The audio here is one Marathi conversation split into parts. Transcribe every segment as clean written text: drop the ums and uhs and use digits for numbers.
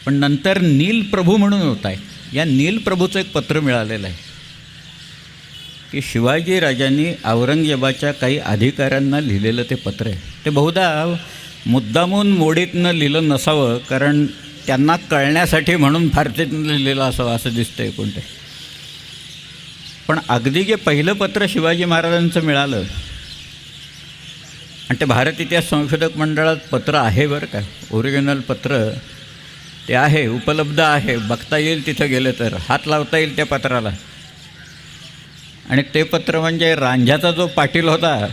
पण नंतर नीलप्रभू म्हणून होता आहे. या नीलप्रभूचं एक पत्र मिळालेलं आहे की शिवाजीराजांनी औरंगजेबाच्या काही अधिकाऱ्यांना लिहिलेलं ते पत्र आहे. ते बहुधा मुद्दामून मोडीतनं लिहिलं नसावं, कारण त्यांना कळण्यासाठी म्हणून फारसीतनं लिहिलेलं असावं असं दिसतं कोणते. पण अगदी जे पहिलं पत्र शिवाजी महाराजांचं मिळालं, आणि ते भारत इतिहास संशोधक मंडळात पत्र आहे बरं का, ओरिजिनल पत्र ते आहे, उपलब्ध आहे, बघता येईल तिथं गेलं तर, हात लावता येईल त्या पत्राला. आणि ते पत्र म्हणजे रांझ्याचा जो पाटील होता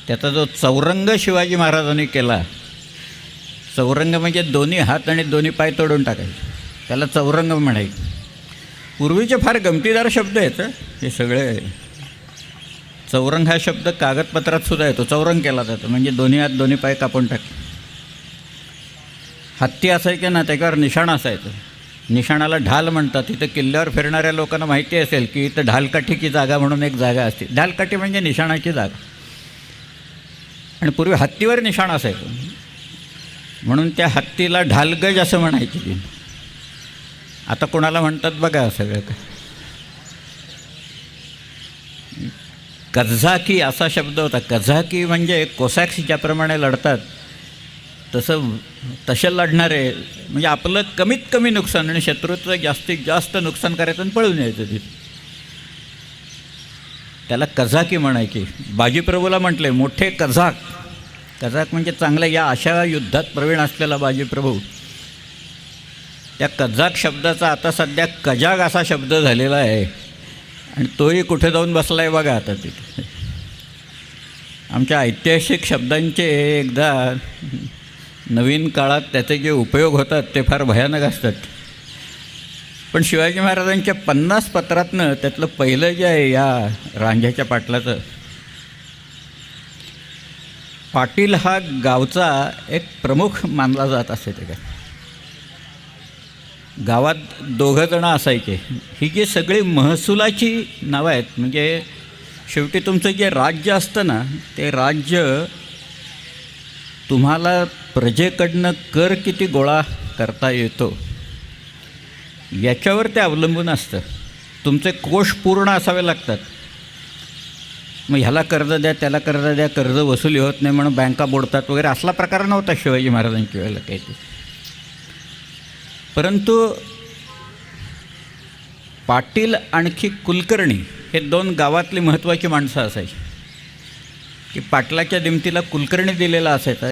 त्याचा जो चौरंग शिवाजी महाराजांनी केला. चौरंग म्हणजे दोन्ही हात आणि दोन्ही पाय तोडून टाकायचे, त्याला चौरंग म्हणायचे. पूर्वीचे फार गमतीदार शब्द आहेत हे सगळे. चौरंग हा शब्द कागदपत्रात सुद्धा येतो, चौरंग केला जातो म्हणजे दोन्ही हात दोन्ही पाय कापून टाक. हत्ती असायचे ना, त्याच्यावर निशाण असायचं, निशाणाला ढाल म्हणतात. तिथं किल्ल्यावर फिरणाऱ्या लोकांना माहिती असेल की इथं ढालकाठीची जागा म्हणून एक जागा असते. ढालकाठी म्हणजे निशाणाची जागा. आणि पूर्वी हत्तीवर निशाण असायचं म्हणून त्या हत्तीला ढालगज असं म्हणायचे ती. आता कोणाला म्हणतात बघा सगळं काय. कझाकी असा शब्द होता. कझाकी म्हणजे कोसॅक्स ज्याप्रमाणे लढतात तसे लढणारे, म्हणजे आपलं कमीत कमी नुकसान आणि शत्रूचं जास्तीत जास्त नुकसान करायचं आणि पळून यायचं तिथे. त्याला कझाकी म्हणायची. बाजीप्रभूला म्हटले मोठे कझाक. कझाक म्हणजे चांगल्या या अशा युद्धात प्रवीण असलेला बाजीप्रभू. त्या कझाक शब्दाचा आता सध्या कजाग असा शब्द झालेला आहे आणि तोही कुठे जाऊन बसला आहे बघा आता तिथे. आमच्या ऐतिहासिक शब्दांचे एकदा नवीन काळात त्याचे जे उपयोग होतात ते फार भयानक असतात. पण शिवाजी महाराजांच्या 50 पत्रातनं त्यातलं पहिलं जे आहे या रांझ्याच्या पाटलाचं, पाटील हा गावचा एक प्रमुख मानला जात असे. त्या गावात 2 जणं असायचे. ही जी सगळी महसुलाची नावं आहेत, म्हणजे शेवटी तुमचं जे राज्य असतं ना, ते राज्य तुम्हाला प्रजेकडनं कर किती गोळा करता येतो याच्यावर ते अवलंबून असतं. तुमचे कोष पूर्ण असावे लागतात. मग ह्याला कर्ज द्या, त्याला कर्ज द्या, कर्ज वसुली होत नाही म्हणून बँका बुडतात वगैरे असला प्रकार नव्हता शिवाजी महाराजांच्या वेळेला काही ते. परंतु पाटील आणखी कुलकर्णी हे 2 गावातली महत्त्वाची माणसं असायची की पाटलाच्या दिमतीला कुलकर्णी दिलेला असायचा.